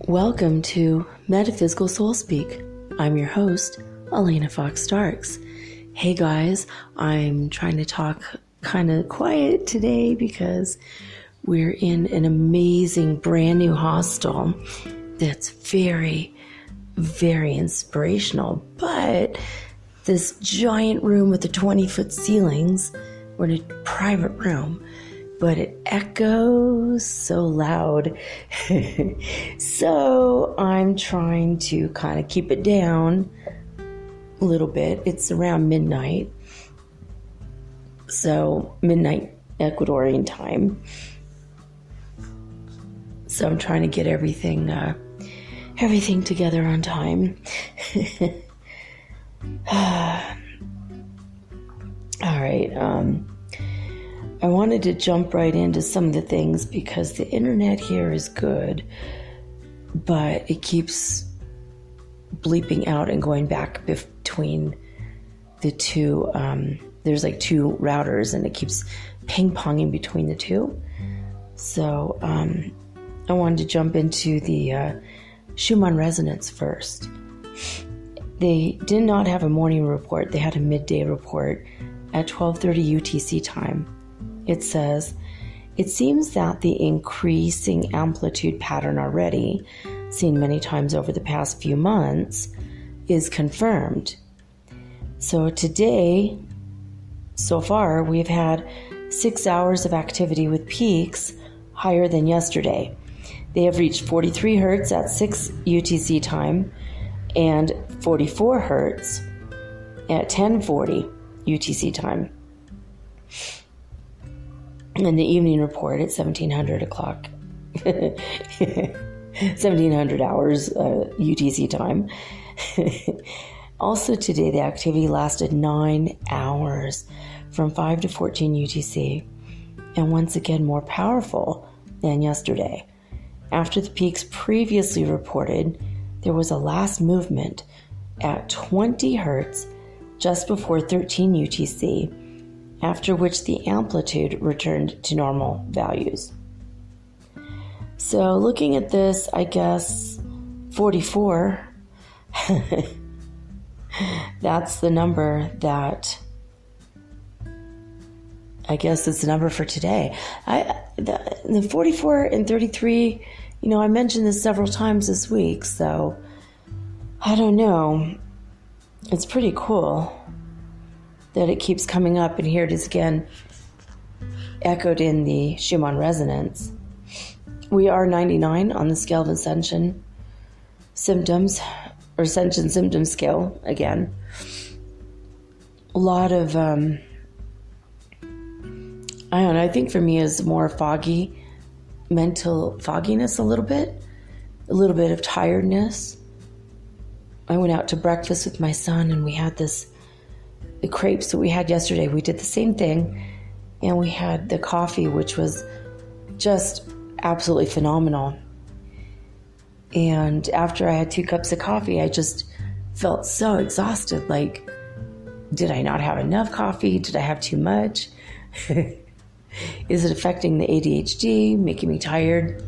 Welcome to Metaphysical Soul Speak. I'm your host, Elena Fox Starks. Hey guys, I'm trying to talk kind of quiet today because we're in an amazing brand new hostel that's very, very inspirational. But this giant room with the 20-foot ceilings, we're in a private room, but it echoes so loud. So I'm trying to kind of keep it down a little bit. It's around midnight. So midnight Ecuadorian time. So I'm trying to get everything together on time. All right. I wanted to jump right into some of the things because the internet here is good, but it keeps bleeping out and going back between the two. There's like two routers and it keeps ping-ponging between the two. So I wanted to jump into the Schumann resonance first. They did not have a morning report. They had a midday report at 12:30 UTC time. It says, it seems that the increasing amplitude pattern already, seen many times over the past few months, is confirmed. So today, so far, we've had 6 hours of activity with peaks higher than yesterday. They have reached 43 hertz at 6 UTC time and 44 hertz at 10:40 UTC time. And the evening report at 1700 o'clock, 1700 hours UTC time. Also today, the activity lasted 9 hours from 5 to 14 UTC, and once again more powerful than yesterday. After the peaks previously reported, there was a last movement at 20 hertz just before 13 UTC, after which the amplitude returned to normal values. So looking at this, I guess 44, that's the number that, I guess it's the number for today. The 44 and 33, I mentioned this several times this week, so I don't know. It's pretty cool that it keeps coming up, and here it is again, echoed in the Schumann resonance. We are 99 on the scale of ascension symptoms, or ascension symptom scale, again. A lot of, I don't know, I think for me is more foggy, mental fogginess a little bit of tiredness. I went out to breakfast with my son, and we had the crepes that we had yesterday. We did the same thing, and we had the coffee, which was just absolutely phenomenal. And after I had 2 cups of coffee, I just felt so exhausted. Like, did I not have enough coffee? Did I have too much? Is it affecting the ADHD, making me tired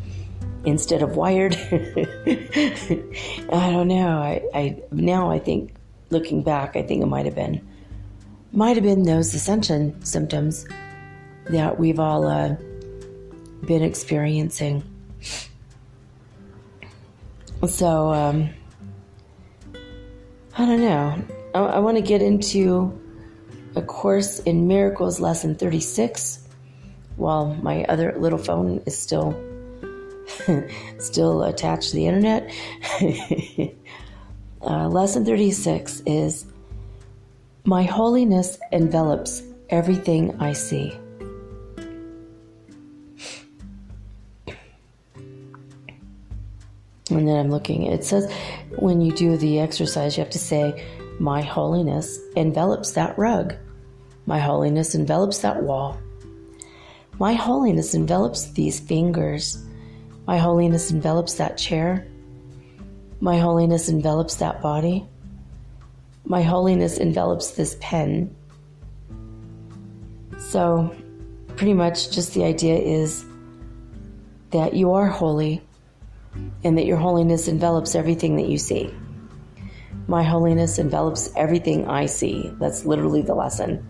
instead of wired? I don't know. I think, looking back, I think it might have been those ascension symptoms that we've all been experiencing. So, I don't know. I want to get into A Course in Miracles, lesson 36, while my other little phone is still Still attached to the internet. Lesson 36 is, my holiness envelops everything I see. And then I'm looking, it says when you do the exercise, you have to say, my holiness envelops that rug. My holiness envelops that wall. My holiness envelops these fingers. My holiness envelops that chair. My holiness envelops that body. My holiness envelops this pen. So pretty much just the idea is that you are holy and that your holiness envelops everything that you see. My holiness envelops everything I see. That's literally the lesson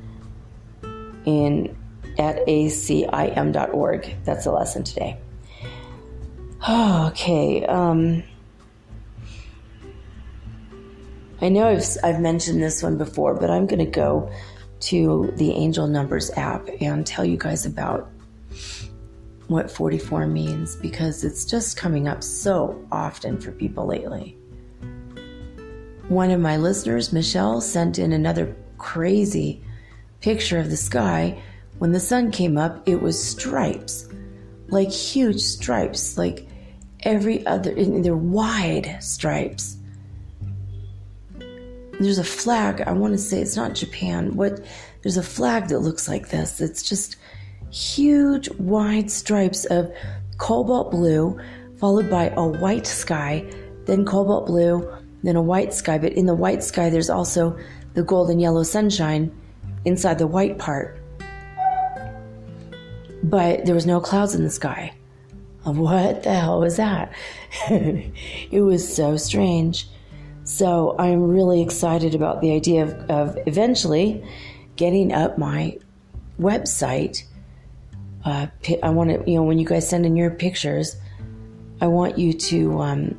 at acim.org. That's the lesson today. Okay. I know I've mentioned this one before, but I'm going to go to the Angel Numbers app and tell you guys about what 44 means, because it's just coming up so often for people lately. One of my listeners, Michelle, sent in another crazy picture of the sky. When the sun came up, it was stripes, like huge stripes, like every other, and they're wide stripes. There's a flag, I want to say it's not Japan, there's a flag that looks like this. It's just huge, wide stripes of cobalt blue, followed by a white sky, then cobalt blue, then a white sky. But in the white sky, there's also the golden yellow sunshine inside the white part. But there was no clouds in the sky. What the hell was that? It was so strange. So I'm really excited about the idea of eventually getting up my website. I want to, when you guys send in your pictures, I want you to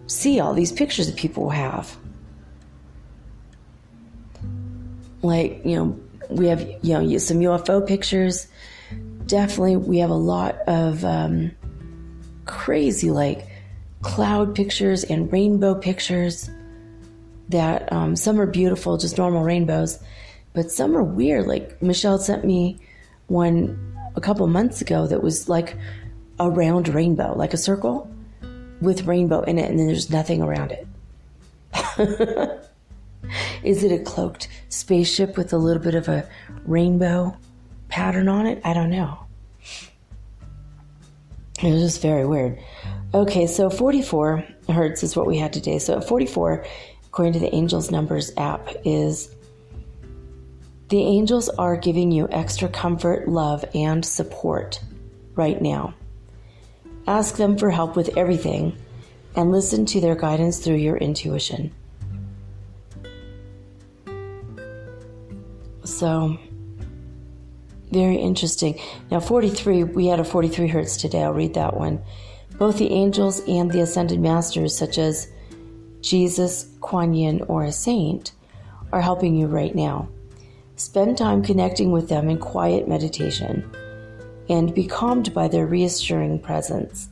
see all these pictures that people have. Like, we have, some UFO pictures. Definitely, we have a lot of crazy, like, cloud pictures and rainbow pictures that some are beautiful, just normal rainbows, but some are weird. Like Michelle sent me one a couple months ago that was like a round rainbow, like a circle with rainbow in it, and then there's nothing around it. Is it a cloaked spaceship with a little bit of a rainbow pattern on it? I don't know. It was just very weird. Okay, so 44 hertz is what we had today. So at 44, according to the Angels Numbers app, is the angels are giving you extra comfort, love, and support right now. Ask them for help with everything and listen to their guidance through your intuition. So, very interesting. Now 43, we had a 43 hertz today. I'll read that one. Both the angels and the ascended masters, such as Jesus, Kuan Yin, or a saint, are helping you right now. Spend time connecting with them in quiet meditation and be calmed by their reassuring presence,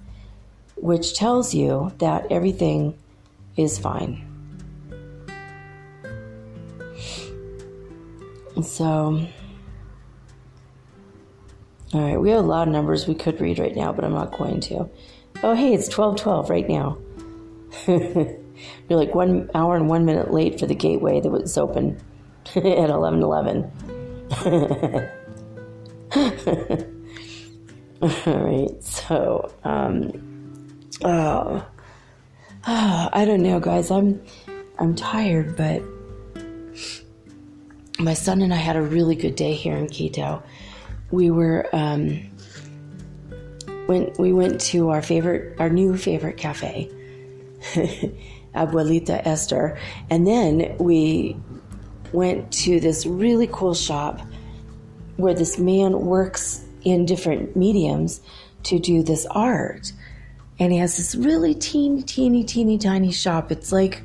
which tells you that everything is fine. So, all right, we have a lot of numbers we could read right now, but I'm not going to. Oh, hey, it's 12:12 right now. You're like 1 hour and 1 minute late for the gateway that was open at 11:11. All right, so, I don't know, guys. I'm tired, but my son and I had a really good day here in Quito. We were we went to our new favorite cafe, Abuelita Esther, and then we went to this really cool shop where this man works in different mediums to do this art, and he has this really teeny tiny shop. It's like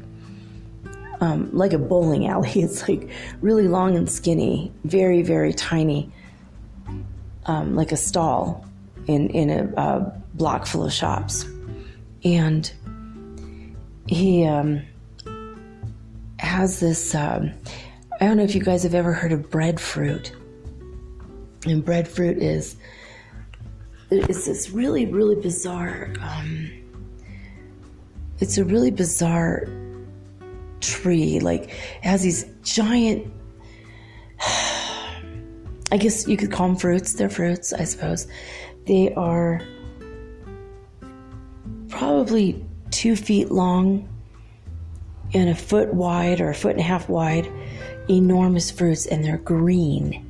a bowling alley. It's like really long and skinny, very, very tiny, like a stall in a block full of shops. And he has this, I don't know if you guys have ever heard of breadfruit. And breadfruit is this really, really bizarre, it's a really bizarre tree. Like, it has these giant, I guess you could call them fruits. They're fruits, I suppose. They are probably 2 feet long and a foot wide or a foot and a half wide. Enormous fruits, and they're green.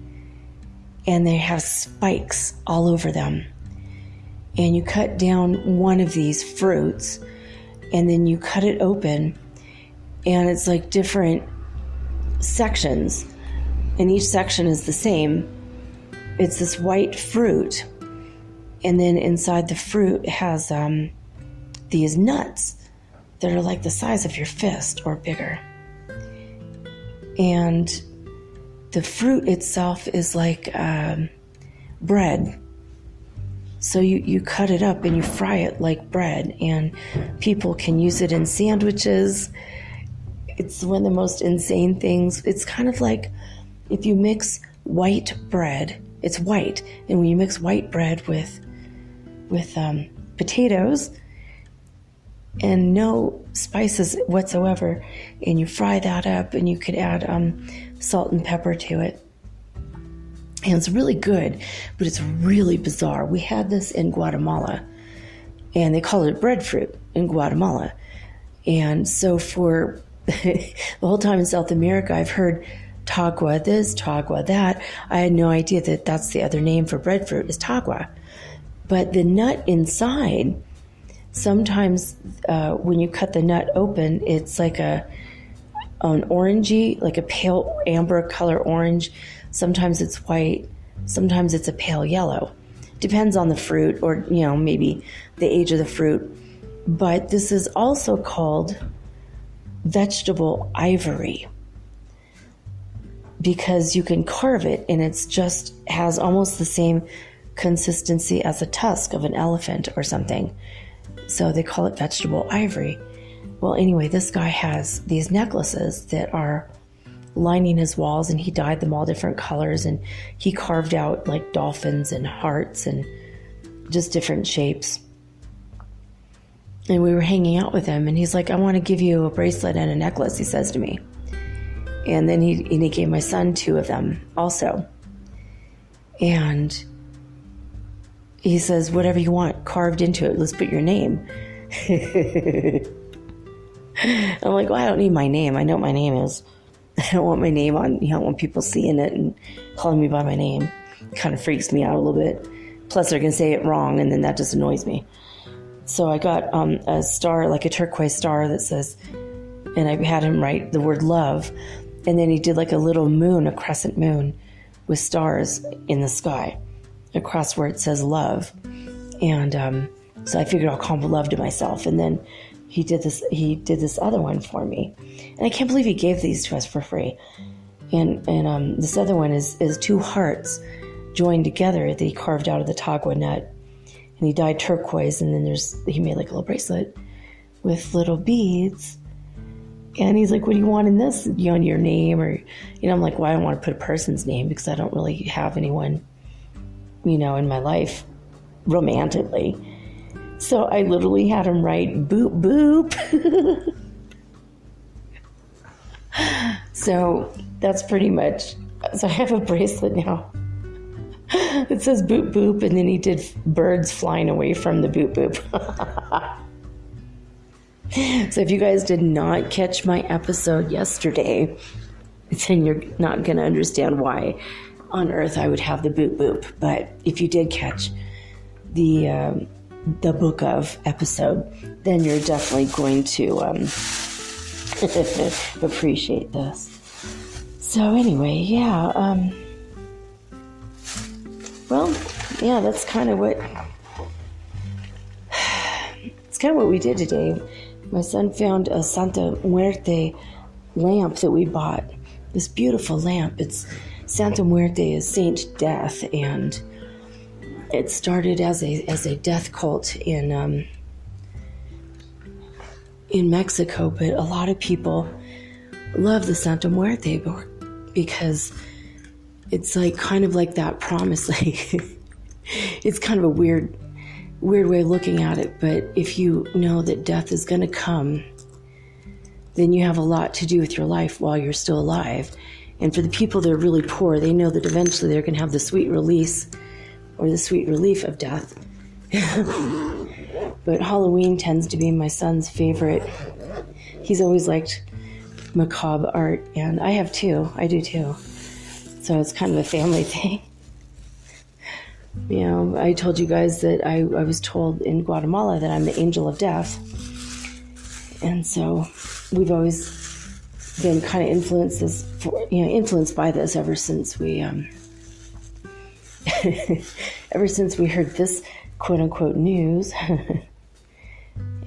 And they have spikes all over them. And you cut down one of these fruits, and then you cut it open, and it's like different sections, and each section is the same. It's this white fruit, and then inside the fruit has these nuts that are like the size of your fist or bigger. And the fruit itself is like bread. So you cut it up and you fry it like bread, and people can use it in sandwiches. It's one of the most insane things. It's kind of like if you mix white bread, it's white, and when you mix white bread with potatoes and no spices whatsoever, and you fry that up, and you could add salt and pepper to it. And it's really good, but it's really bizarre. We had this in Guatemala, and they call it breadfruit in Guatemala. And so for the whole time in South America, I've heard tagua this, tagua that. I had no idea that that's the other name for breadfruit, is tagua. But the nut inside, sometimes when you cut the nut open, it's like an orangey, like a pale amber color orange. Sometimes it's white, sometimes it's a pale yellow. Depends on the fruit, or maybe the age of the fruit. But this is also called vegetable ivory, because you can carve it, and it's just has almost the same consistency as a tusk of an elephant or something. So they call it vegetable ivory. Well, anyway, this guy has these necklaces that are lining his walls, and he dyed them all different colors, and he carved out like dolphins and hearts and just different shapes. And we were hanging out with him, and he's like, I want to give you a bracelet and a necklace, he says to me. And then he gave my son 2 of them also. And he says, whatever you want carved into it, let's put your name. I'm like, well, I don't need my name. I know what my name is. I don't want my name on, I don't want people seeing it and calling me by my name. It kind of freaks me out a little bit. Plus, they're going to say it wrong, and then that just annoys me. So I got a star, like a turquoise star that says, and I had him write the word love, and then he did like a little moon, a crescent moon with stars in the sky across where it says love. And so I figured I'll call him love to myself. And then he did this other one for me. And I can't believe he gave these to us for free. And this other one is 2 hearts joined together that he carved out of the tagua nut. And he dyed turquoise, and then he made like a little bracelet with little beads. And he's like, what do you want in this? Your name? Or, I'm like, well, I don't want to put a person's name because I don't really have anyone, in my life romantically. So I literally had him write boop, boop. So that's pretty much, so I have a bracelet now. It says boop, boop, and then he did birds flying away from the boop, boop. So if you guys did not catch my episode yesterday, then you're not going to understand why on earth I would have the boop, boop. But if you did catch the book of episode, then you're definitely going to appreciate this. So anyway, that's kind of what we did today. My son found a Santa Muerte lamp that we bought. This beautiful lamp. It's Santa Muerte is Saint Death, and it started as a death cult in Mexico, but a lot of people love the Santa Muerte because it's like kind of like that promise. Like it's kind of a weird way of looking at it, but if you know that death is going to come, then you have a lot to do with your life while you're still alive. And for the people that are really poor, they know that eventually they're going to have the sweet release or the sweet relief of death. But Halloween tends to be my son's favorite. He's always liked macabre art, and I have too. I do too. So it's kind of a family thing. You know, I told you guys that I was told in Guatemala that I'm the angel of death. And so we've always been kind of influenced by this ever since we ever since we heard this quote unquote news.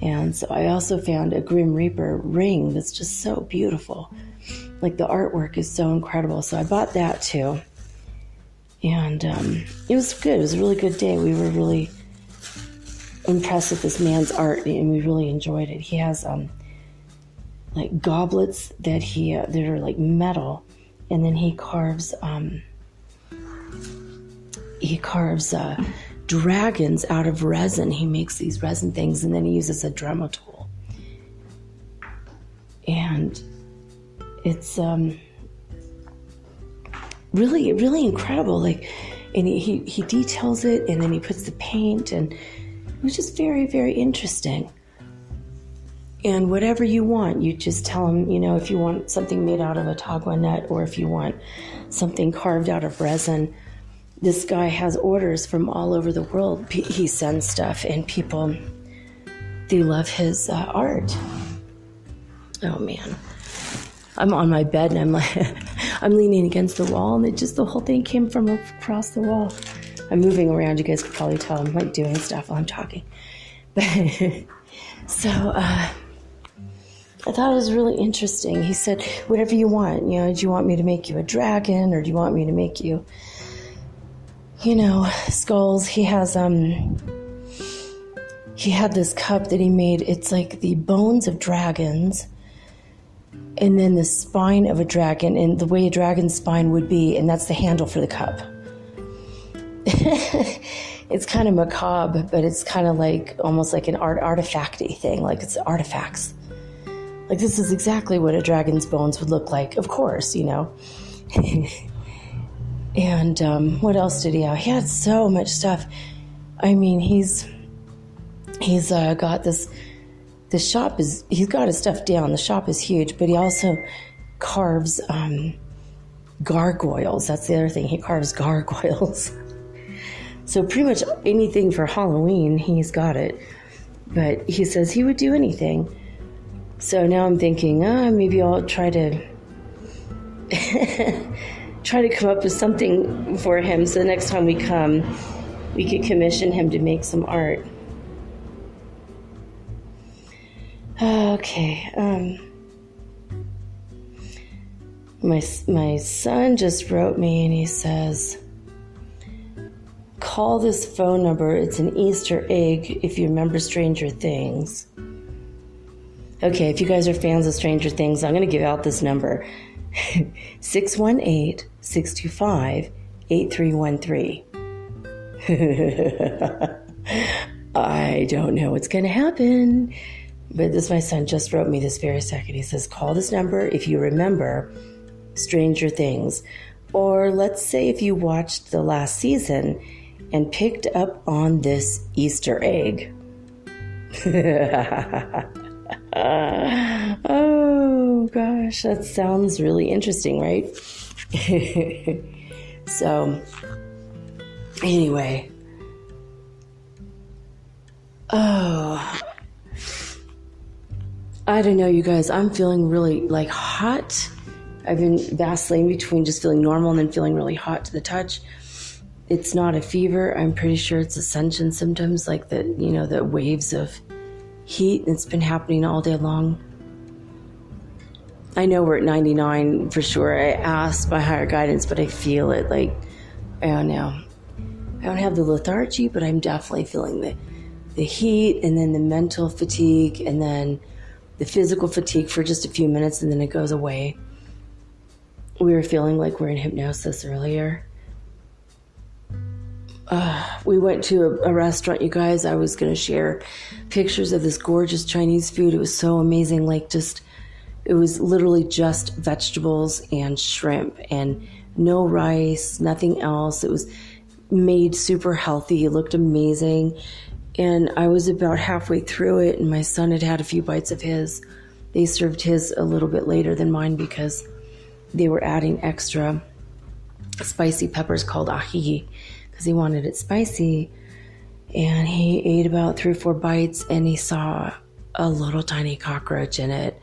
And so I also found a Grim Reaper ring that's just so beautiful. Like the artwork is so incredible. So I bought that too. And it was good. It was a really good day. We were really impressed with this man's art, and we really enjoyed it. He has like goblets that are like metal, and then he carves dragons out of resin. He makes these resin things, and then he uses a Dremel tool. And it's really, really incredible. Like, and he details it, and then he puts the paint, and it was just very, very interesting. And whatever you want, you just tell him, you know, if you want something made out of a tagua nut, or if you want something carved out of resin. This guy has orders from all over the world. He sends stuff, and people, they love his art. Oh man. I'm on my bed, and I'm like, I'm leaning against the wall, and the whole thing came from across the wall. I'm moving around. You guys could probably tell I'm like doing stuff while I'm talking. But so I thought it was really interesting. He said, whatever you want, you know, do you want me to make you a dragon, or do you want me to make you, you know, skulls? He has, he had this cup that he made. It's like the bones of dragons, and then the spine of a dragon, and the way a dragon's spine would be, and that's the handle for the cup. It's kind of macabre, but it's kind of like almost like an artifacty thing, like it's artifacts. Like this is exactly what a dragon's bones would look like, of course, you know. And what else did he have? He had so much stuff. I mean, he's got this. The shop is, he's got his stuff down. The shop is huge, but he also carves gargoyles. That's the other thing. He carves gargoyles. So pretty much anything for Halloween, he's got it. But he says he would do anything. So now I'm thinking, maybe I'll try to come up with something for him, so the next time we come, we could commission him to make some art. Okay. My son just wrote me, and he says, call this phone number. It's an Easter egg if you remember Stranger Things. Okay, if you guys are fans of Stranger Things, I'm going to give out this number. 618-625-8313. I don't know what's going to happen. But my son just wrote me this very second. He says, call this number if you remember Stranger Things. Or let's say if you watched the last season and picked up on this Easter egg. Oh, gosh, that sounds really interesting, right? So, anyway. Oh, I don't know, you guys. I'm feeling really, like, hot. I've been vacillating between just feeling normal and then feeling really hot to the touch. It's not a fever. I'm pretty sure it's ascension symptoms, like the, you know, the waves of heat. It's been happening all day long. I know we're at 99 for sure. I asked my higher guidance, but I feel it, like, I don't know. I don't have the lethargy, but I'm definitely feeling the heat, and then the mental fatigue, and then the physical fatigue for just a few minutes, and then it goes away. We were feeling like we're in hypnosis earlier. We went to a restaurant, you guys. I was going to share pictures of this gorgeous Chinese food. It was so amazing. It was literally just vegetables and shrimp and no rice, nothing else. It was made super healthy. It looked amazing. And I was about halfway through it, and my son had had a few bites of his. They served his a little bit later than mine because they were adding extra spicy peppers called ahi, because he wanted it spicy. And he ate about 3 or 4 bites, and he saw a little tiny cockroach in it.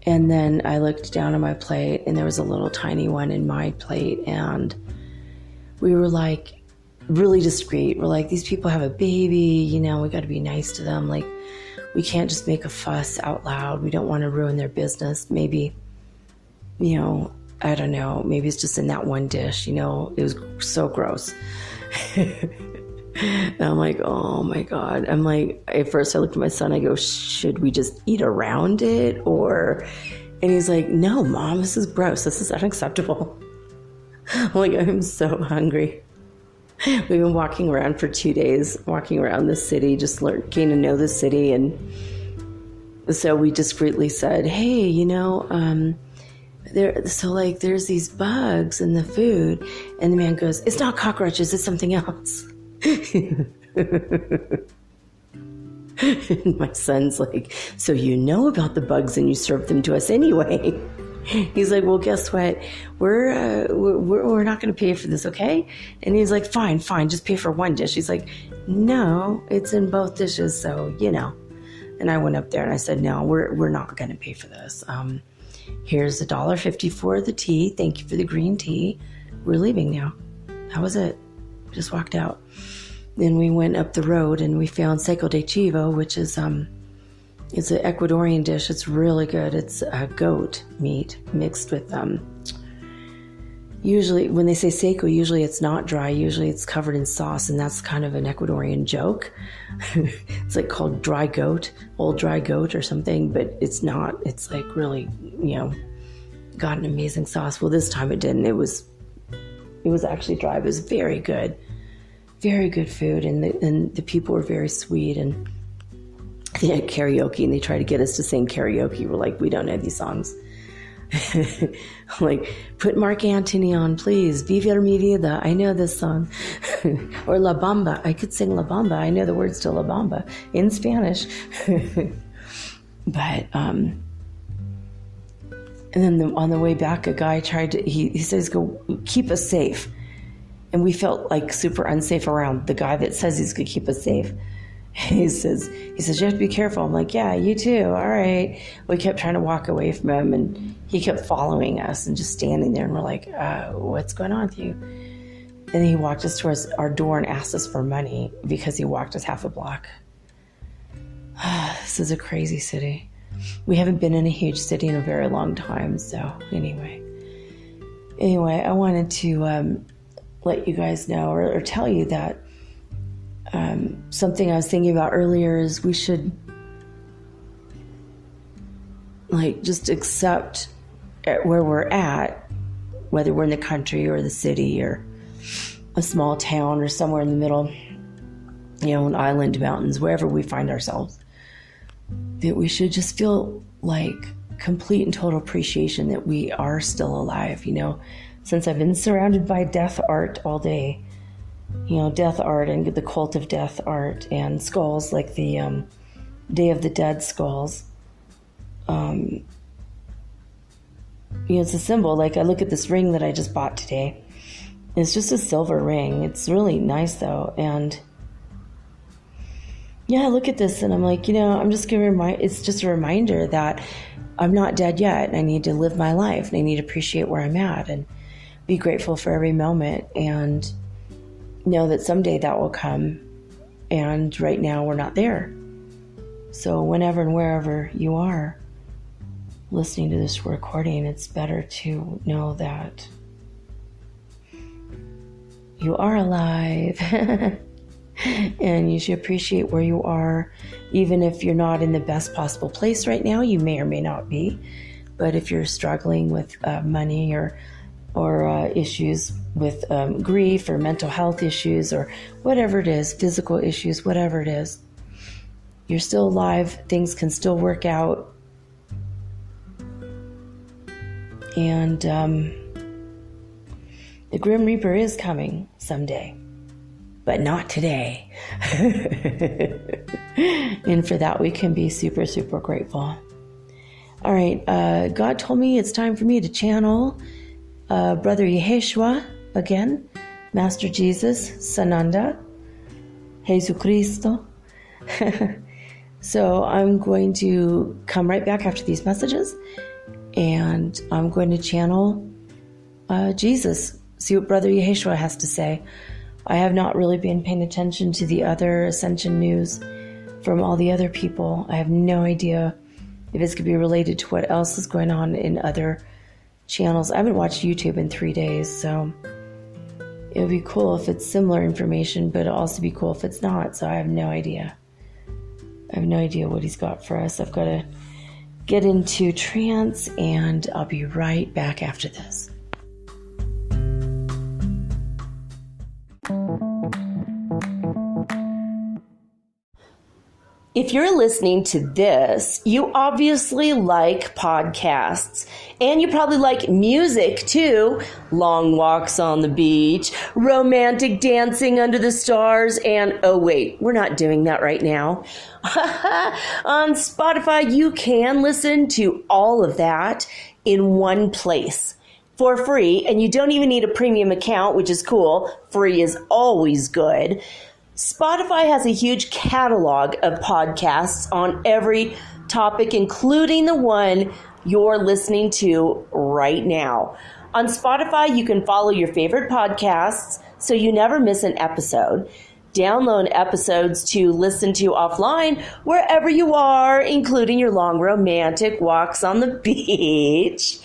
And then I looked down on my plate, and there was a little tiny one in my plate. And we were like really discreet. We're like, these people have a baby, we got to be nice to them. Like, we can't just make a fuss out loud. We don't want to ruin their business. Maybe, I don't know. Maybe it's just in that one dish, it was so gross. And I'm like, oh my God. I'm like, at first I looked at my son, I go, should we just eat around it? And he's like, no, Mom, this is gross. This is unacceptable. I'm like, I'm so hungry. We've been walking around for 2 days, walking around the city, just getting to know the city. And so we discreetly said, hey, there's these bugs in the food. And the man goes, it's not cockroaches, it's something else. And my son's like, so you know about the bugs and you served them to us anyway. He's like, well, guess what? We're not going to pay for this, okay? And he's like, fine, just pay for one dish. He's like, no, it's in both dishes, so And I went up there and I said, no, we're not going to pay for this. Here's $1.50 for the tea. Thank you for the green tea. We're leaving now. That was it. Just walked out. Then we went up the road and we found seco de chivo, which is it's an Ecuadorian dish. It's really good. It's goat meat mixed with usually when they say seco, usually it's not dry. Usually it's covered in sauce, and that's kind of an Ecuadorian joke. It's like called dry goat, old dry goat or something, but it's not. It's like really, got an amazing sauce. Well, this time it didn't. It was actually dry. It was very good food, and the people were very sweet, and they had karaoke, and they tried to get us to sing karaoke. We're like, we don't know these songs. Like, put Mark Antony on, please. Viva mi vida. I know this song. Or La Bamba. I could sing La Bamba. I know the words to La Bamba in Spanish. But, and then on the way back, a guy tried to, he says, go keep us safe. And we felt like super unsafe around the guy that says he's going to keep us safe. He says, you have to be careful. I'm like, yeah, you too. All right. We kept trying to walk away from him, and he kept following us and just standing there. And we're like, what's going on with you? And then he walked us towards our door and asked us for money because he walked us half a block. This is a crazy city. We haven't been in a huge city in a very long time. So anyway, I wanted to let you guys know or tell you that something I was thinking about earlier is we should just accept where we're at, whether we're in the country or the city or a small town or somewhere in the middle, an island, mountains, wherever we find ourselves, that we should just feel like complete and total appreciation that we are still alive. Since I've been surrounded by death art all day, death art and the cult of death art and skulls like the Day of the Dead skulls. It's a symbol. Like, I look at this ring that I just bought today. It's just a silver ring. It's really nice though. And I look at this and I'm like, I'm just going to it's just a reminder that I'm not dead yet. And I need to live my life, and I need to appreciate where I'm at and be grateful for every moment, and know that someday that will come, and right now we're not there. So whenever and wherever you are listening to this recording, it's better to know that you are alive. And you should appreciate where you are, even if you're not in the best possible place right now. You may or may not be. But if you're struggling with money or issues with grief or mental health issues or whatever it is, physical issues, whatever it is, you're still alive. Things can still work out. And the Grim Reaper is coming someday, but not today. And for that, we can be super, super grateful. All right, God told me it's time for me to channel Brother Yeheshua again, Master Jesus, Sananda, Jesucristo. So I'm going to come right back after these messages, and I'm going to channel Jesus, see what Brother Yeheshua has to say. I have not really been paying attention to the other Ascension news from all the other people. I have no idea if this could be related to what else is going on in other channels. I haven't watched YouTube in 3 days, so it would be cool if it's similar information, but it'll also be cool if it's not. So I have no idea. I have no idea what he's got for us. I've got to get into trance, and I'll be right back after this. If you're listening to this, you obviously like podcasts, and you probably like music too. Long walks on the beach, romantic dancing under the stars, and oh wait, we're not doing that right now. On Spotify, you can listen to all of that in one place for free, and you don't even need a premium account, which is cool. Free is always good. Spotify has a huge catalog of podcasts on every topic, including the one you're listening to right now. On Spotify, you can follow your favorite podcasts so you never miss an episode. Download episodes to listen to offline wherever you are, including your long romantic walks on the beach.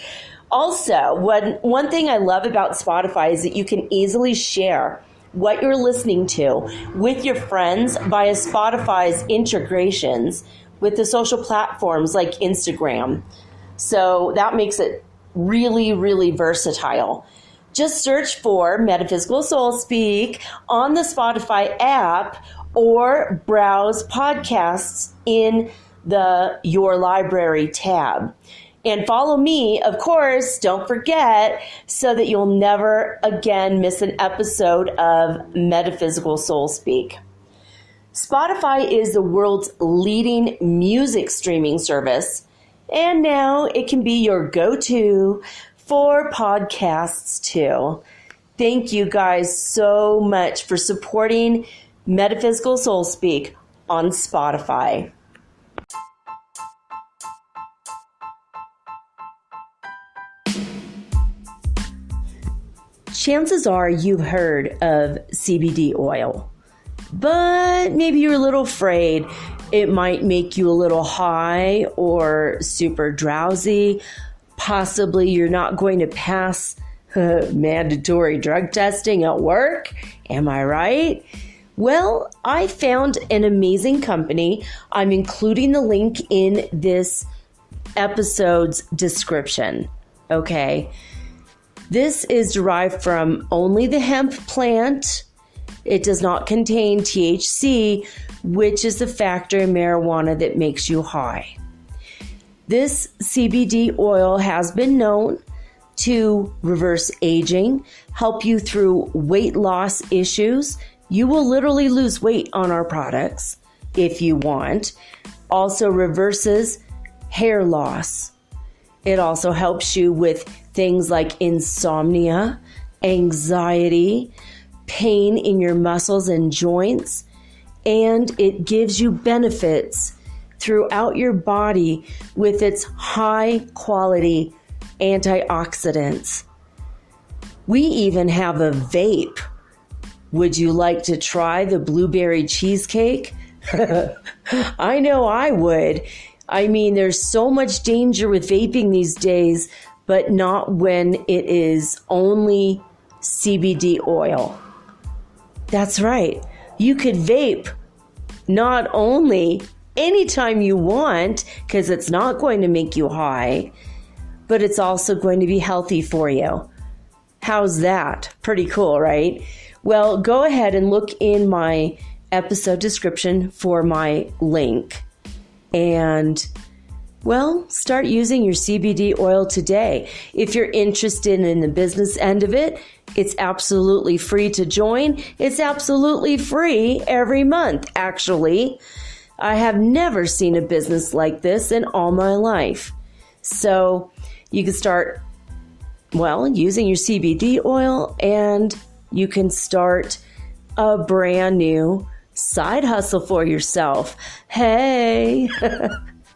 Also, one thing I love about Spotify is that you can easily share what you're listening to with your friends via Spotify's integrations with the social platforms like Instagram. So that makes it really, really versatile. Just search for Metaphysical Soul Speak on the Spotify app or browse podcasts in the Your Library tab. And follow me, of course, don't forget, so that you'll never again miss an episode of Metaphysical Soul Speak. Spotify is the world's leading music streaming service, and now it can be your go-to for podcasts too. Thank you guys so much for supporting Metaphysical Soul Speak on Spotify. Chances are you've heard of CBD oil, but maybe you're a little afraid it might make you a little high or super drowsy. Possibly you're not going to pass mandatory drug testing at work. Am I right? Well, I found an amazing company. I'm including the link in this episode's description. Okay. This is derived from only the hemp plant. It does not contain THC, which is the factor in marijuana that makes you high. This CBD oil has been known to reverse aging, help you through weight loss issues. You will literally lose weight on our products if you want. Also reverses hair loss. It also helps you with things like insomnia, anxiety, pain in your muscles and joints, and it gives you benefits throughout your body with its high quality antioxidants. We even have a vape. Would you like to try the blueberry cheesecake? I know I would. I mean, there's so much danger with vaping these days, but not when it is only CBD oil. That's right. You could vape not only anytime you want, because it's not going to make you high, but it's also going to be healthy for you. How's that? Pretty cool, right? Well, go ahead and look in my episode description for my link. And, well, start using your CBD oil today. If you're interested in the business end of it, it's absolutely free to join. It's absolutely free every month, actually. I have never seen a business like this in all my life. So you can start, using your CBD oil, and you can start a brand new side hustle for yourself. Hey,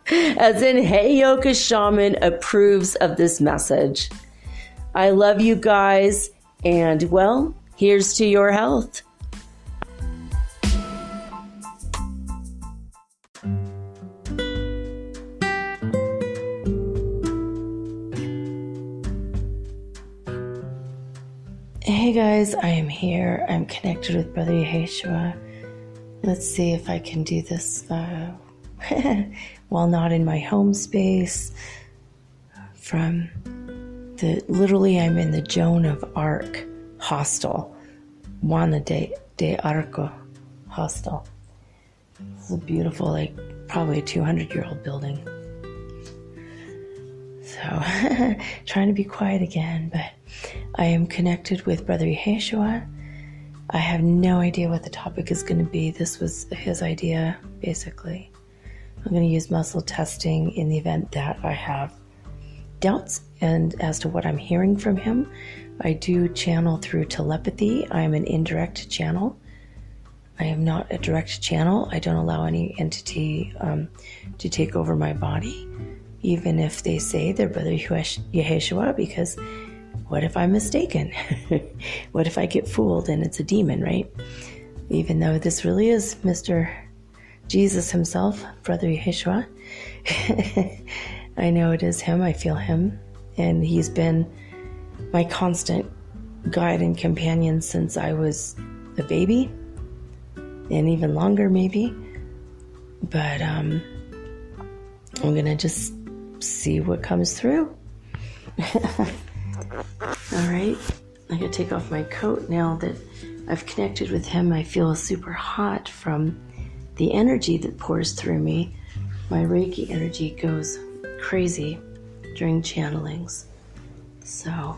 as in, hey, Yoga Shaman approves of this message. I love you guys, and here's to your health. Hey guys, I am here. I'm connected with Brother Yeheshua. Let's see if I can do this while not in my home space. Literally I'm in the Joan of Arc hostel. Juana de Arco hostel. It's a beautiful, probably a 200-year-old building. So, trying to be quiet again, but I am connected with Brother Yeheshua. I have no idea what the topic is going to be. This was his idea, basically. I'm going to use muscle testing in the event that I have doubts and as to what I'm hearing from him. I do channel through telepathy. I am an indirect channel. I am not a direct channel. I don't allow any entity to take over my body, even if they say they're Brother Yeheshua, because what if I'm mistaken? What if I get fooled and it's a demon, right? Even though this really is Mr. Jesus himself, Brother Yeheshua. I know it is him. I feel him. And he's been my constant guide and companion since I was a baby, and even longer maybe. But I'm going to just see what comes through. All right, I gotta take off my coat now that I've connected with him. I feel super hot from the energy that pours through me. My Reiki energy goes crazy during channelings. So,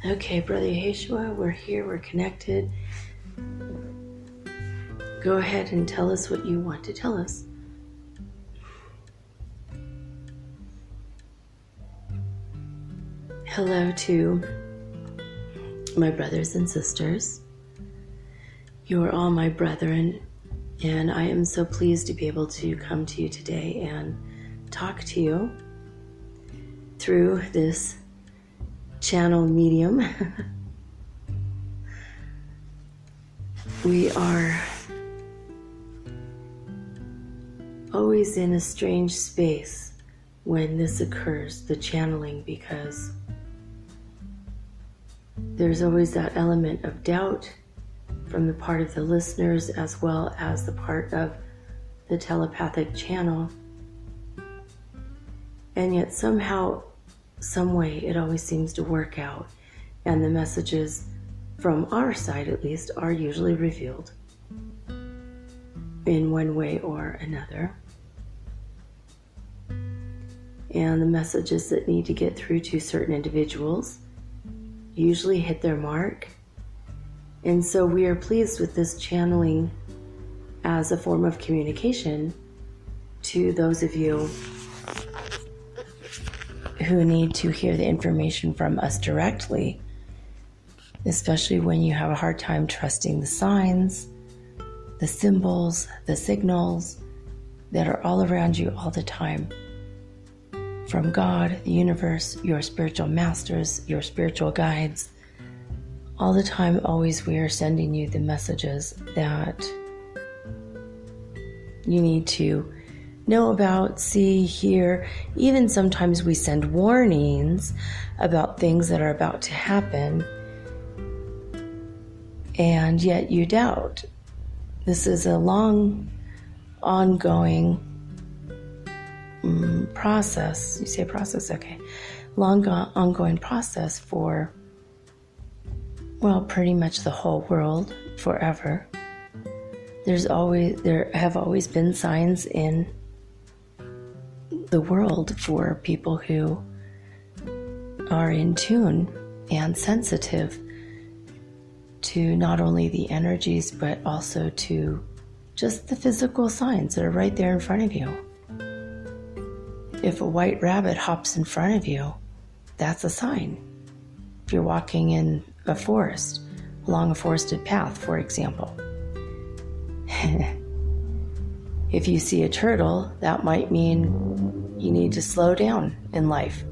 okay, Brother Yeheshua, we're here, we're connected. Go ahead and tell us what you want to tell us. Hello to my brothers and sisters. You are all my brethren, and I am so pleased to be able to come to you today and talk to you through this channel medium. We are always in a strange space when this occurs, the channeling, because there's always that element of doubt from the part of the listeners as well as the part of the telepathic channel. And yet somehow, some way, it always seems to work out. And the messages, from our side at least, are usually revealed in one way or another. And the messages that need to get through to certain individuals usually hit their mark. And so we are pleased with this channeling as a form of communication to those of you who need to hear the information from us directly, especially when you have a hard time trusting the signs, the symbols, the signals that are all around you all the time. From God, the universe, your spiritual masters, your spiritual guides. All the time, always, we are sending you the messages that you need to know about, see, hear. Even sometimes we send warnings about things that are about to happen. and yet you doubt. This is a long, ongoing process. You say process, okay. Long, ongoing process for, well, pretty much the whole world, forever. There have always been signs in the world for people who are in tune and sensitive to not only the energies, but also to just the physical signs that are right there in front of you. If a white rabbit hops in front of you, that's a sign. If you're walking in a forest, along a forested path, for example. If you see a turtle, that might mean you need to slow down in life.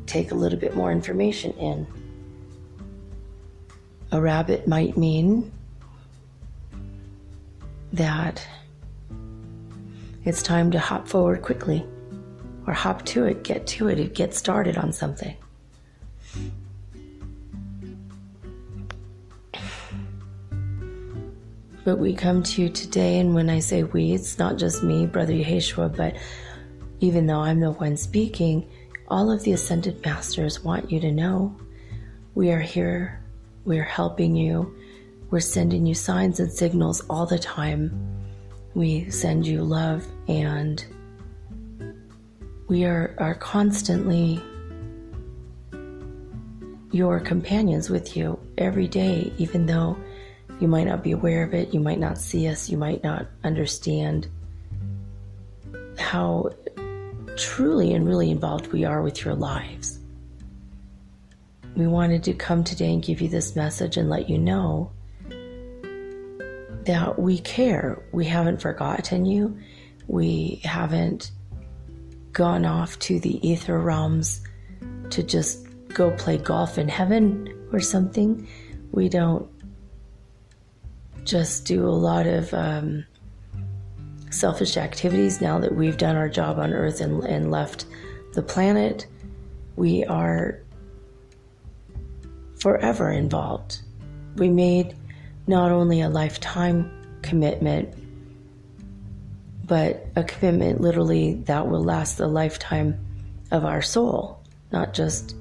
Take a little bit more information in. A rabbit might mean that it's time to hop forward quickly, or hop to it, get started on something. But we come to you today, and when I say we, it's not just me, Brother Yeheshua, but even though I'm the one speaking, all of the Ascended Masters want you to know we are here, we're helping you, we're sending you signs and signals all the time. We send you love, and we are constantly your companions with you every day, even though you might not be aware of it, you might not see us, you might not understand how truly and really involved we are with your lives. We wanted to come today and give you this message and let you know that we care. We haven't forgotten you. We haven't gone off to the ether realms to just go play golf in heaven or something. We don't just do a lot of selfish activities now that we've done our job on Earth and left the planet. We are forever involved. We made not only a lifetime commitment, but a commitment literally that will last the lifetime of our soul, not just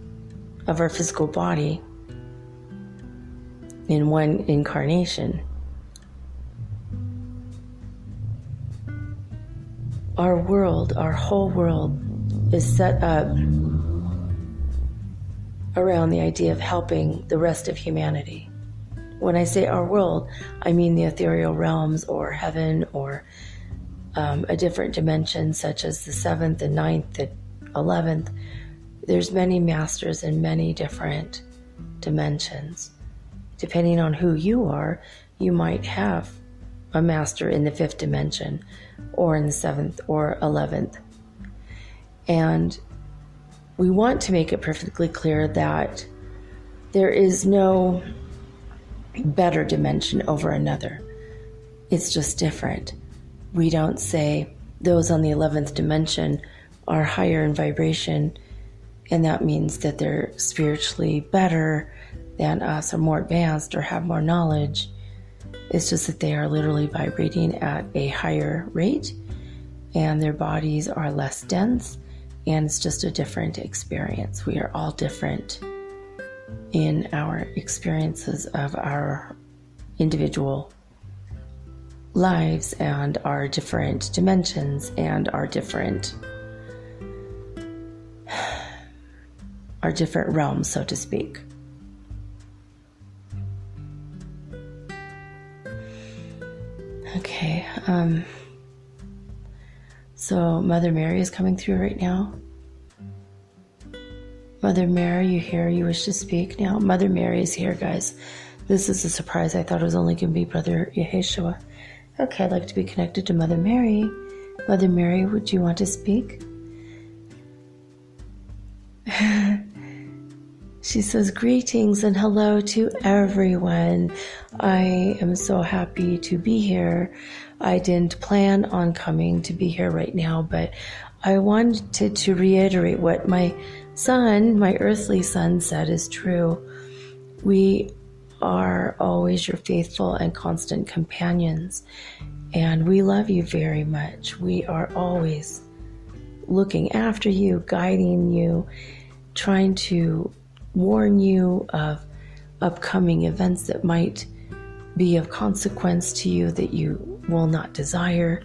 of our physical body in one incarnation. Our world, our whole world, is set up around the idea of helping the rest of humanity. When I say our world, I mean the ethereal realms or heaven or a different dimension such as the 7th and 9th and 11th. There's many masters in many different dimensions. Depending on who you are, you might have a master in the 5th dimension or in the 7th or 11th. And we want to make it perfectly clear that there is no better dimension over another. It's just different. We don't say those on the 11th dimension are higher in vibration, and that means that they're spiritually better than us or more advanced or have more knowledge. It's just that they are literally vibrating at a higher rate and their bodies are less dense, and it's just a different experience. We are all different in our experiences of our individual lives and our different dimensions and our different realms, so to speak. Okay, so Mother Mary is coming through right now. Mother Mary, you here? You wish to speak now? Mother Mary is here, guys. This is a surprise. I thought it was only going to be Brother Yeheshua. Okay, I'd like to be connected to Mother Mary. Mother Mary, would you want to speak? She says, greetings and hello to everyone. I am so happy to be here. I didn't plan on coming to be here right now, but I wanted to reiterate what my son, my earthly son, said is true. We are always your faithful and constant companions, and we love you very much. We are always looking after you, guiding you, trying to warn you of upcoming events that might be of consequence to you that you will not desire.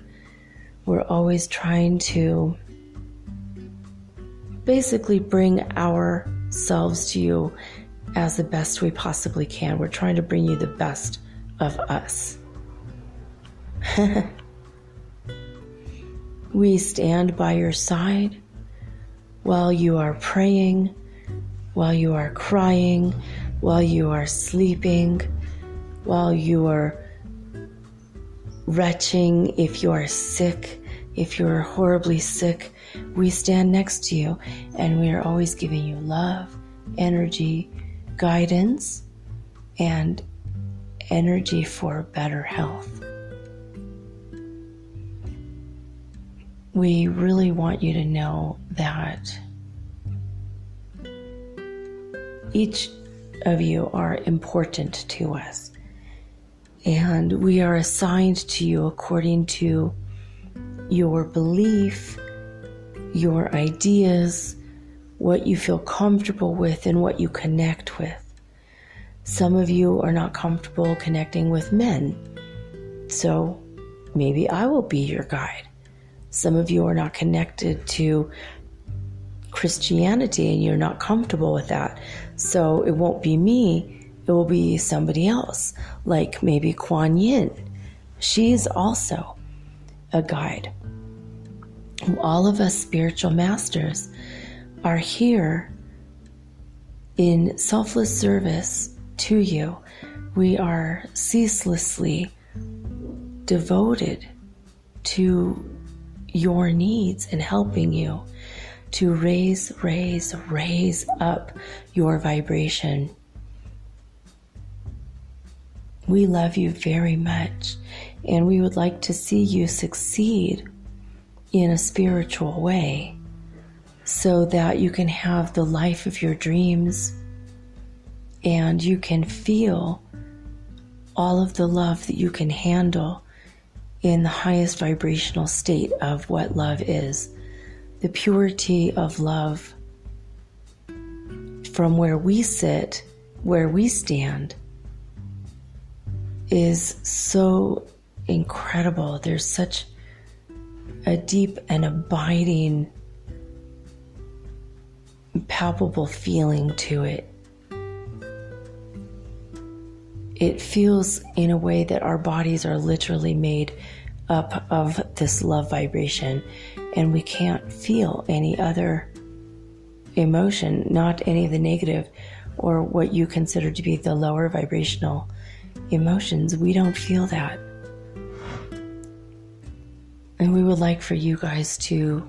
We're always trying to basically bring ourselves to you as the best we possibly can. We're trying to bring you the best of us. We stand by your side while you are praying, while you are crying, while you are sleeping, while you are retching. If you are sick, if you are horribly sick, we stand next to you, and we are always giving you love, energy, guidance, and energy for better health. We really want you to know that each of you are important to us, and we are assigned to you according to your belief, your ideas, what you feel comfortable with, and what you connect with. Some of you are not comfortable connecting with men, so maybe I will be your guide. Some of you are not connected to Christianity and you're not comfortable with that, so it won't be me, it will be somebody else, like maybe Kuan Yin. She's also a guide. All of us spiritual masters are here in selfless service to you. We are ceaselessly devoted to your needs and helping you to raise up your vibration. We love you very much, and we would like to see you succeed in a spiritual way so that you can have the life of your dreams and you can feel all of the love that you can handle in the highest vibrational state of what love is. The purity of love from where we sit, where we stand, is so incredible. There's such a deep and abiding, palpable feeling to it. It feels in a way that our bodies are literally made up of this love vibration, and we can't feel any other emotion, not any of the negative or what you consider to be the lower vibrational emotions. We don't feel that. And we would like for you guys to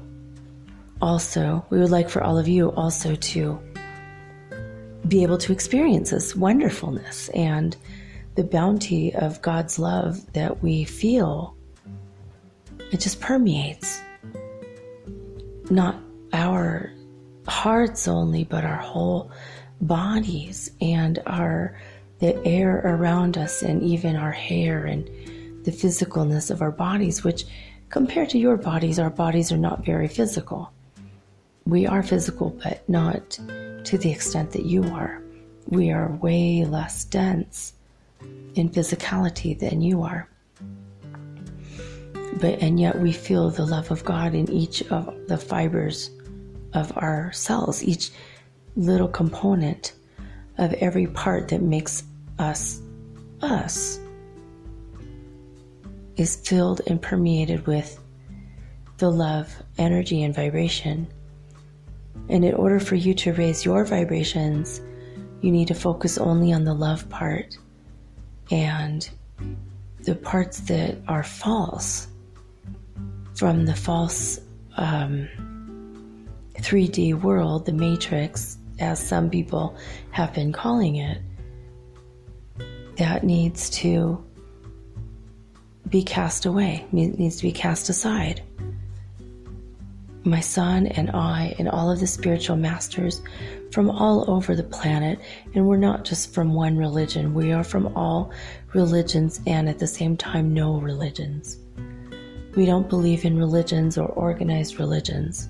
also, we would like for all of you also to be able to experience this wonderfulness and the bounty of God's love that we feel. It just permeates not our hearts only, but our whole bodies and the air around us, and even our hair and the physicalness of our bodies, which compared to your bodies, our bodies are not very physical. We are physical, but not to the extent that you are. We are way less dense in physicality than you are. And yet we feel the love of God in each of the fibers of our cells, each little component of every part that makes us us is filled and permeated with the love, energy, and vibration. And in order for you to raise your vibrations, you need to focus only on the love part, and the parts that are false from the false 3D world, the matrix, as some people have been calling it, that needs to be cast away, needs to be cast aside. my son and I and all of the spiritual masters from all over the planet. And we're not just from one religion. We are from all religions and at the same time, no religions. We don't believe in religions or organized religions.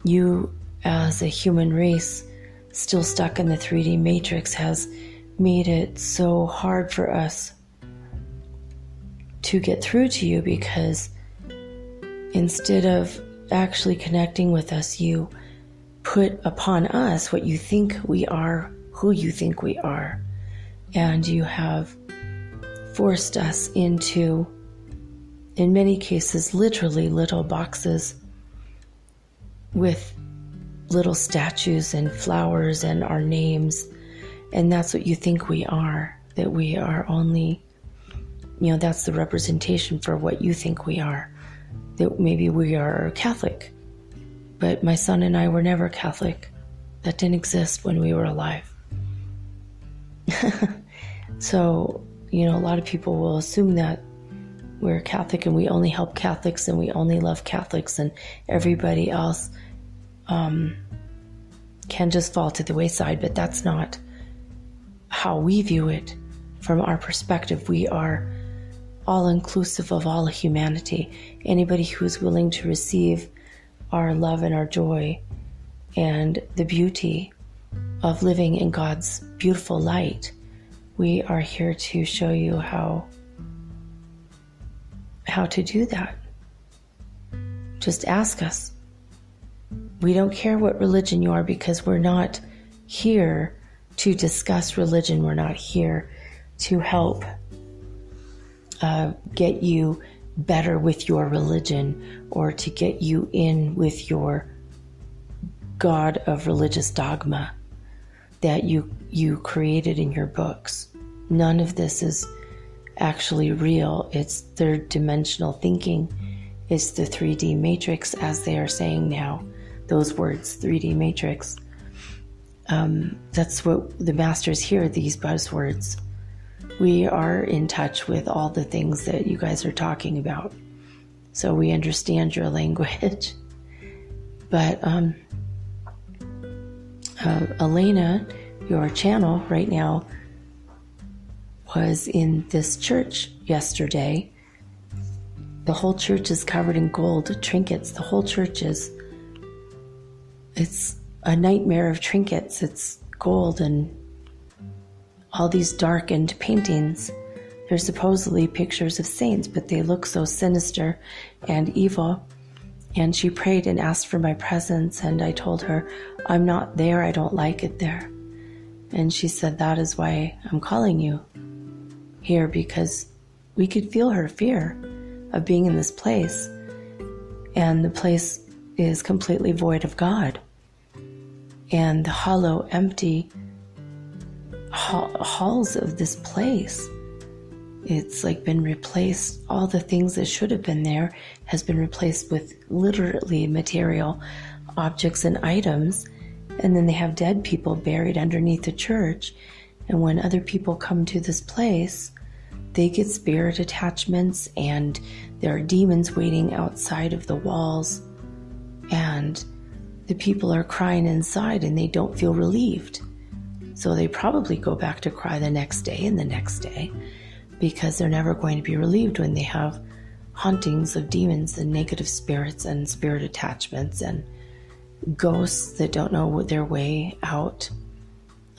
You, as a human race, still stuck in the 3D matrix, has made it so hard for us to get through to you, because instead of actually connecting with us, you put upon us what you think we are, who you think we are. And you have forced us into, in many cases, literally little boxes with little statues and flowers and our names. And that's what you think we are, that we are only, that's the representation for what you think we are, that maybe we are Catholic. But my son and I were never Catholic. That didn't exist when we were alive. So, a lot of people will assume that we're Catholic and we only help Catholics and we only love Catholics, and everybody else can just fall to the wayside. But that's not how we view it. From our perspective, we are all inclusive of all humanity. Anybody who's willing to receive our love and our joy and the beauty of living in God's beautiful light, we are here to show you how to do that. Just ask us. We don't care what religion you are, because we're not here to discuss religion. We're not here to help get you better with your religion, or to get you in with your God of religious dogma that you created in your books. None of this is actually real. It's third dimensional thinking. It's the 3D matrix, as they are saying now. Those words, 3D matrix. That's what the masters hear, these buzzwords. We are in touch with all the things that you guys are talking about. So we understand your language. But Elena, your channel right now, was in this church yesterday. The whole church is covered in gold trinkets. The whole church is. It's a nightmare of trinkets. It's gold and all these darkened paintings. They're supposedly pictures of saints, but they look so sinister and evil. And she prayed and asked for my presence, and I told her, I'm not there, I don't like it there. And she said, that is why I'm calling you here, because we could feel her fear of being in this place. And the place is completely void of God. And the hollow, empty halls of this place, it's like been replaced. All the things that should have been there has been replaced with literally material objects and items. And then they have dead people buried underneath the church. And when other people come to this place, they get spirit attachments, and there are demons waiting outside of the walls. And the people are crying inside and they don't feel relieved. So they probably go back to cry the next day and the next day, because they're never going to be relieved when they have hauntings of demons and negative spirits and spirit attachments and ghosts that don't know their way out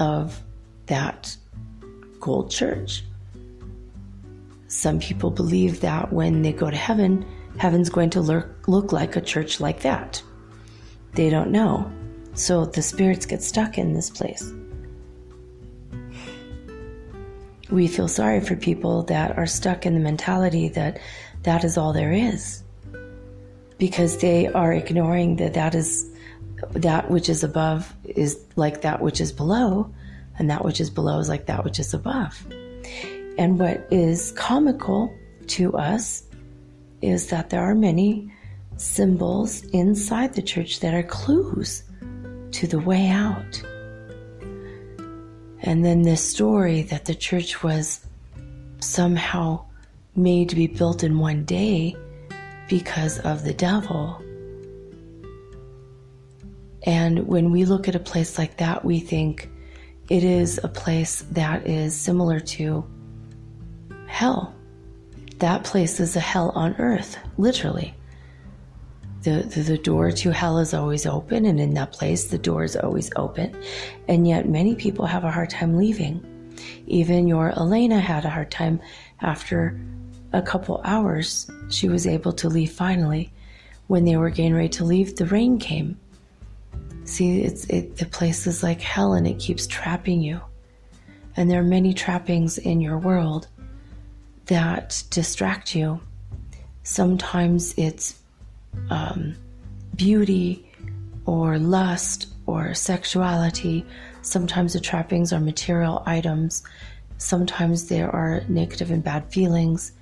of that gold church. Some people believe that when they go to heaven, heaven's going to look like a church like that. They don't know. So the spirits get stuck in this place. We feel sorry for people that are stuck in the mentality that that is all there is, because they are ignoring that which is above is like that which is below, and that which is below is like that which is above. And what is comical to us is that there are many symbols inside the church that are clues to the way out. And then this story that the church was somehow made to be built in one day because of the devil And when we look at a place like that, we think it is a place that is similar to hell. That place is a hell on earth, literally. The door to hell is always open, and in that place, the door is always open. And yet many people have a hard time leaving. Even your Elena had a hard time after a couple hours. She was able to leave finally. When they were getting ready to leave, the rain came. See, the place is like hell, and it keeps trapping you. And there are many trappings in your world that distract you. Sometimes it's beauty or lust or sexuality. Sometimes the trappings are material items. Sometimes there are negative and bad feelings.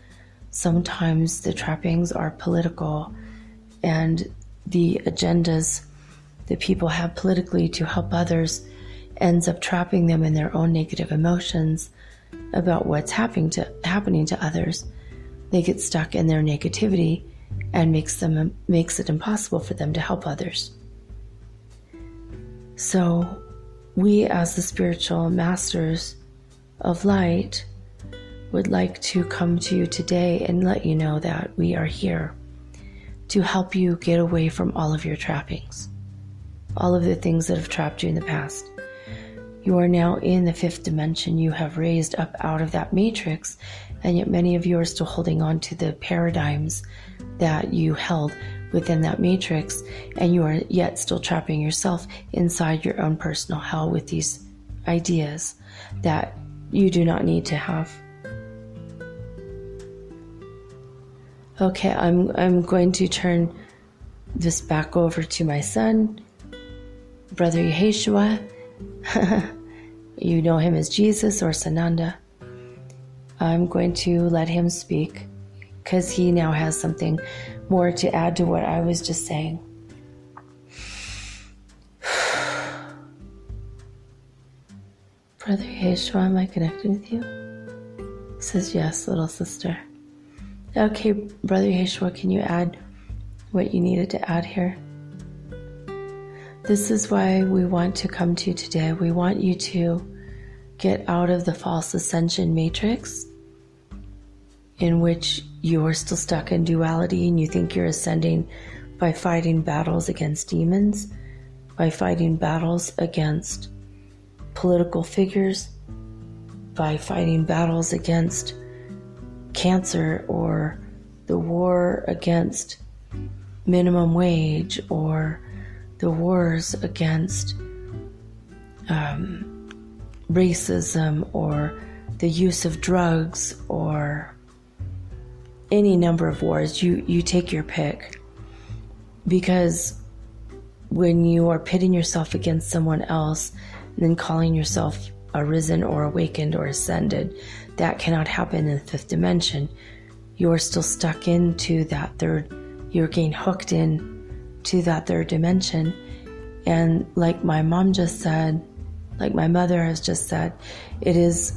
Sometimes the trappings are political, and the agendas that people have politically to help others ends up trapping them in their own negative emotions about what's happening to others. They get stuck in their negativity and makes it impossible for them to help others. So we, as the spiritual masters of light, would like to come to you today and let you know that we are here to help you get away from all of your trappings, all of the things that have trapped you in the past. You are now in the fifth dimension. You have raised up out of that matrix, and yet many of you are still holding on to the paradigms that you held within that matrix, and you are yet still trapping yourself inside your own personal hell with these ideas that you do not need to have. Okay, I'm going to turn this back over to my son, Brother Yeheshua. You know him as Jesus or Sananda. I'm going to let him speak because he now has something more to add to what I was just saying. Brother Yeheshua, am I connected with you? He says, yes, little sister. Okay, Brother Yeheshua, can you add what you needed to add here? This is why we want to come to you today. We want you to get out of the false ascension matrix in which you are still stuck in duality and you think you're ascending by fighting battles against demons, by fighting battles against political figures, by fighting battles against cancer or the war against minimum wage or the wars against racism or the use of drugs or any number of wars. You take your pick, because when you are pitting yourself against someone else and then calling yourself arisen or awakened or ascended, that cannot happen in the fifth dimension. You're still stuck into that third, you're getting hooked in to that third dimension. And like my mom just said, like my mother has just said, it is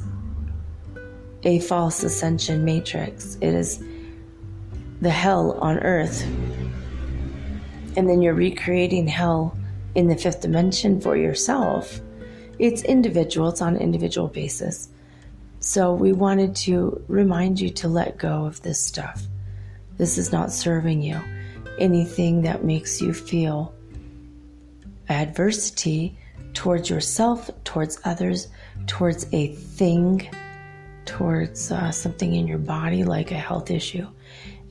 a false ascension matrix. It is the hell on earth. And then you're recreating hell in the fifth dimension for yourself. It's individual, it's on an individual basis. So we wanted to remind you to let go of this stuff. This is not serving you. Anything that makes you feel adversity towards yourself, towards others, towards a thing, towards something in your body like a health issue,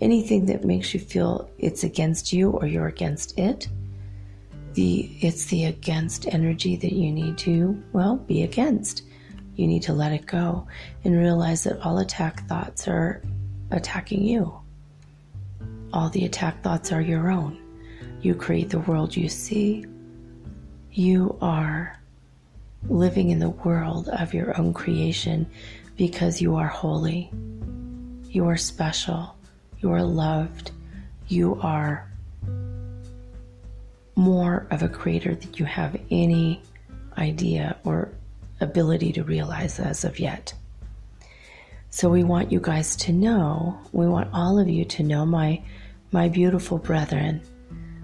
anything that makes you feel it's against you or you're against it, it's the against energy that you need to, be against. You need to let it go and realize that all attack thoughts are attacking you. All the attack thoughts are your own. You create the world you see. You are living in the world of your own creation because you are holy. You are special. You are loved. You are more of a creator than you have any idea or ability to realize as of yet. So we want you guys to know, we want all of you to know, my beautiful brethren,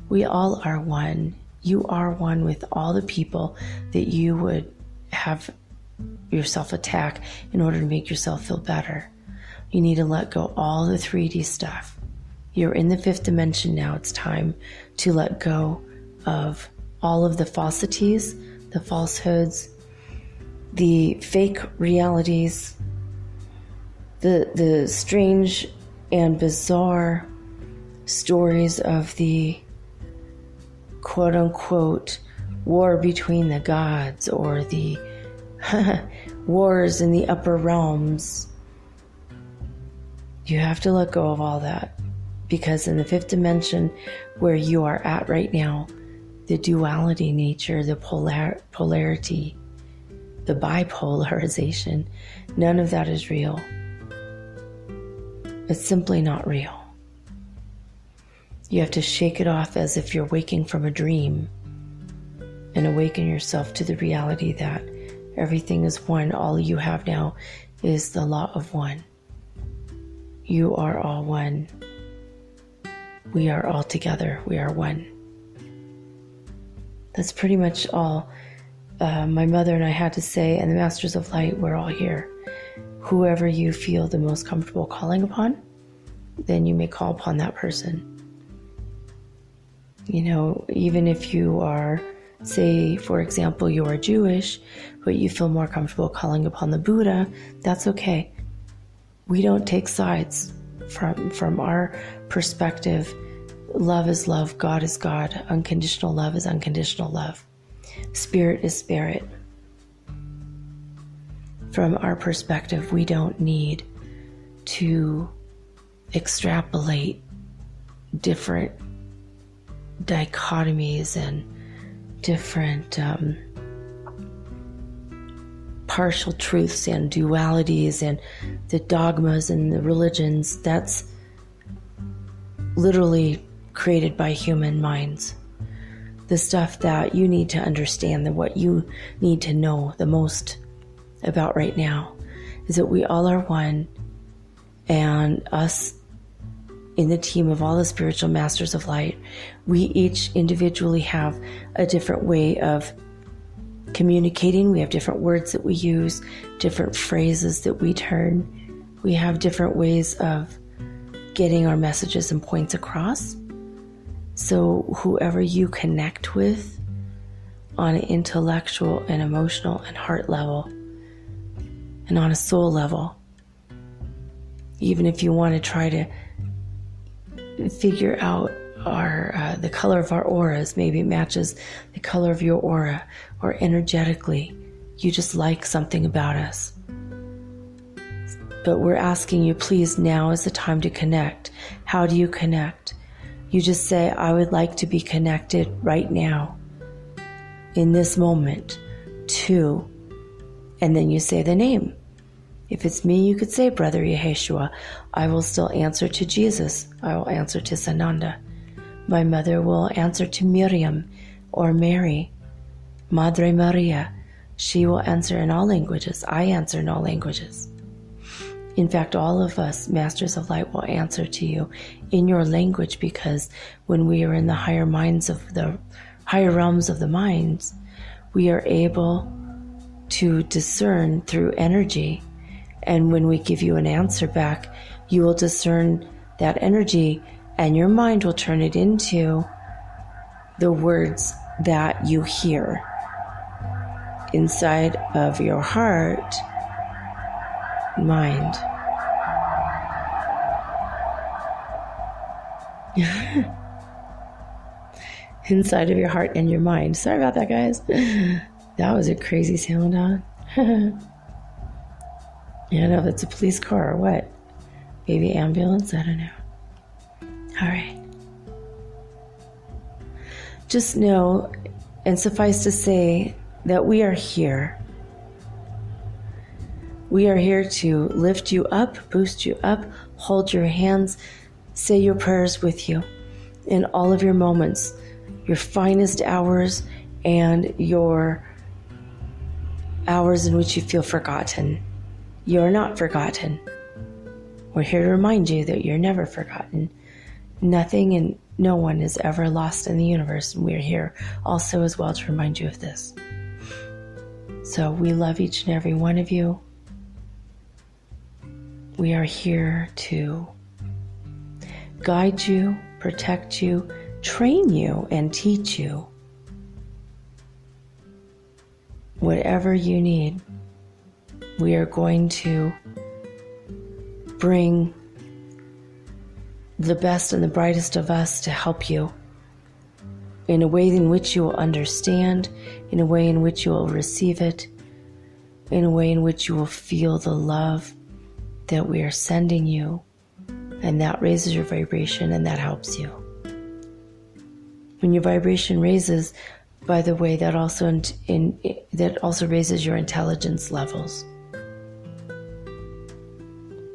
we all are one You are one with all the people that you would have yourself attack in order to make yourself feel better. You need to let go all the 3D stuff. You're in the 5th dimension now. It's time to let go of all of the falsities, the falsehoods, the fake realities, the strange and bizarre stories of the quote-unquote war between the gods, or the wars in the upper realms. You have to let go of all that, because in the 5th dimension where you are at right now, the duality nature, the polarity, the bipolarization, none of that is real. It's simply not real. You have to shake it off as if you're waking from a dream and awaken yourself to the reality that everything is one. All you have now is the law of one. You are all one. We are all together. We are one. That's pretty much all my mother and I had to say, and the Masters of Light, we're all here. Whoever you feel the most comfortable calling upon, then you may call upon that person. You know, even if you are, say, for example, you are Jewish, but you feel more comfortable calling upon the Buddha, that's okay. We don't take sides. From our perspective, love is love, God is God, unconditional love is unconditional love. Spirit is spirit. From our perspective, we don't need to extrapolate different dichotomies and different partial truths and dualities and the dogmas and the religions. That's literally created by human minds. The stuff that you need to understand, that what you need to know the most about right now is that we all are one, and us in the team of all the spiritual masters of light, we each individually have a different way of communicating. We have different words that we use, different phrases that we turn. We have different ways of getting our messages and points across. So whoever you connect with on an intellectual and emotional and heart level, and on a soul level, even if you want to try to figure out the color of our auras, maybe it matches the color of your aura, or energetically you just like something about us. But we're asking you, please, now is the time to connect. How do you connect? You just say, I would like to be connected right now, in this moment, to, and then you say the name. If it's me, you could say, Brother Yeheshua. I will still answer to Jesus. I will answer to Sananda. My mother will answer to Miriam or Mary. Madre Maria. She will answer in all languages. I answer in all languages. In fact, all of us, Masters of Light, will answer to you in your language, because when we are in the higher minds of the higher realms of the minds, we are able to discern through energy. And when we give you an answer back, you will discern that energy, and your mind will turn it into the words that you hear inside of your heart, mind. Inside of your heart and your mind. Sorry about that, guys. That was a crazy sound, huh? Yeah, I know if it's a police car or what. Maybe ambulance, I don't know. All right. Just know, and suffice to say, that we are here. We are here to lift you up, boost you up, hold your hands, say your prayers with you in all of your moments, your finest hours and your hours in which you feel forgotten. You're not forgotten. We're here to remind you that you're never forgotten. Nothing in no one is ever lost in the universe, and we're here also as well to remind you of this. So we love each and every one of you. We are here to guide you, protect you, train you, and teach you. Whatever you need, we are going to bring the best and the brightest of us to help you in a way in which you will understand, in a way in which you will receive it, in a way in which you will feel the love that we are sending you, and that raises your vibration and that helps you. When your vibration raises, by the way, that also raises your intelligence levels.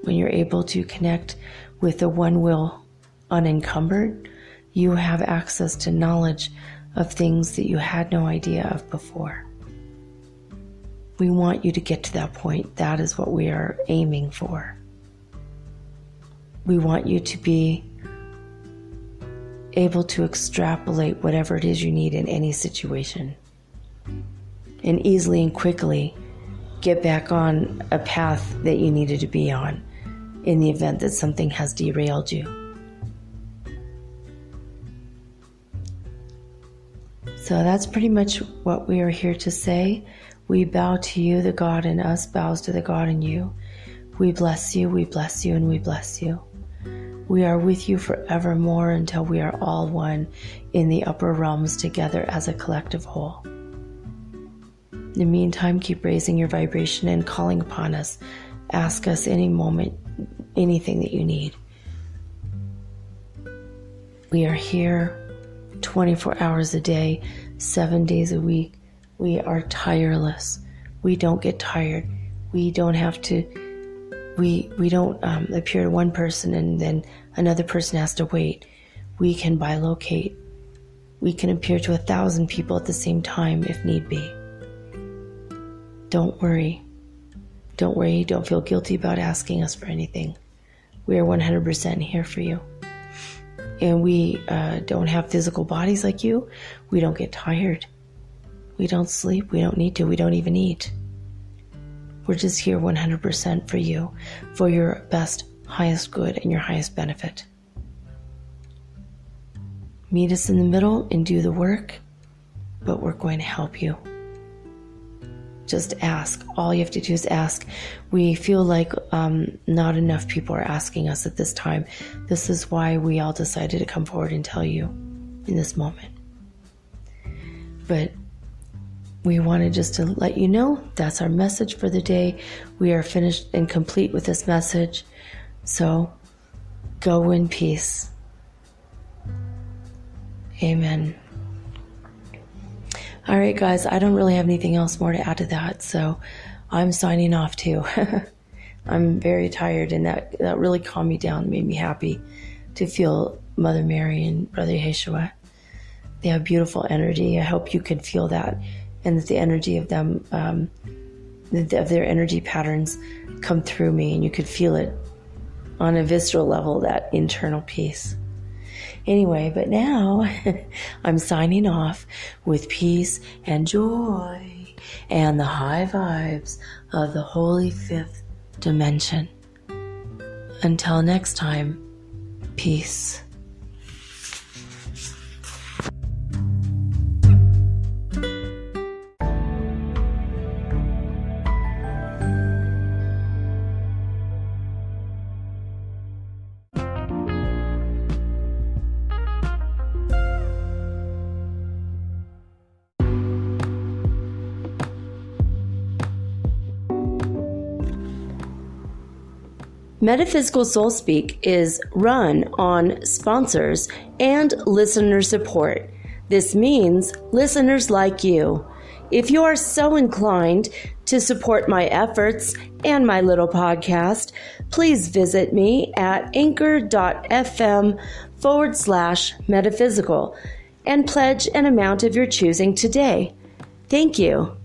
When you're able to connect with the one will unencumbered, you have access to knowledge of things that you had no idea of before. We want you to get to that point. That is what we are aiming for. We want you to be able to extrapolate whatever it is you need in any situation, and easily and quickly get back on a path that you needed to be on in the event that something has derailed you. So that's pretty much what we are here to say. We bow to you, the God in us bows to the God in you. We bless you, and we bless you. We are with you forevermore until we are all one in the upper realms together as a collective whole. In the meantime, keep raising your vibration and calling upon us. Ask us any moment, anything that you need. We are here 24 hours a day, 7 days a week. We are tireless. We don't get tired. We don't have to, we don't appear to one person and then another person has to wait. We can bilocate. We can appear to 1,000 people at the same time if need be. Don't worry. Don't worry. Don't feel guilty about asking us for anything. We are 100% here for you. And we don't have physical bodies like you. We don't get tired. We don't sleep. We don't need to. We don't even eat. We're just here 100% for you, for your best, highest good and your highest benefit. Meet us in the middle and do the work, but we're going to help you. Just ask. All you have to do is ask. We feel like not enough people are asking us at this time. This is why we all decided to come forward and tell you in this moment. But we wanted just to let you know that's our message for the day. We are finished and complete with this message. So go in peace. Amen. All right, guys, I don't really have anything else more to add to that, so I'm signing off too. I'm very tired, and that really calmed me down, made me happy to feel Mother Mary and Brother Yeheshua. They have beautiful energy. I hope you can feel that, and that the energy of them, of their energy patterns come through me, and you could feel it on a visceral level, that internal peace. Anyway, but now I'm signing off with peace and joy and the high vibes of the holy fifth dimension. Until next time, peace. Metaphysical Soul Speak is run on sponsors and listener support. This means listeners like you. If you are so inclined to support my efforts and my little podcast, please visit me at anchor.fm/metaphysical and pledge an amount of your choosing today. Thank you.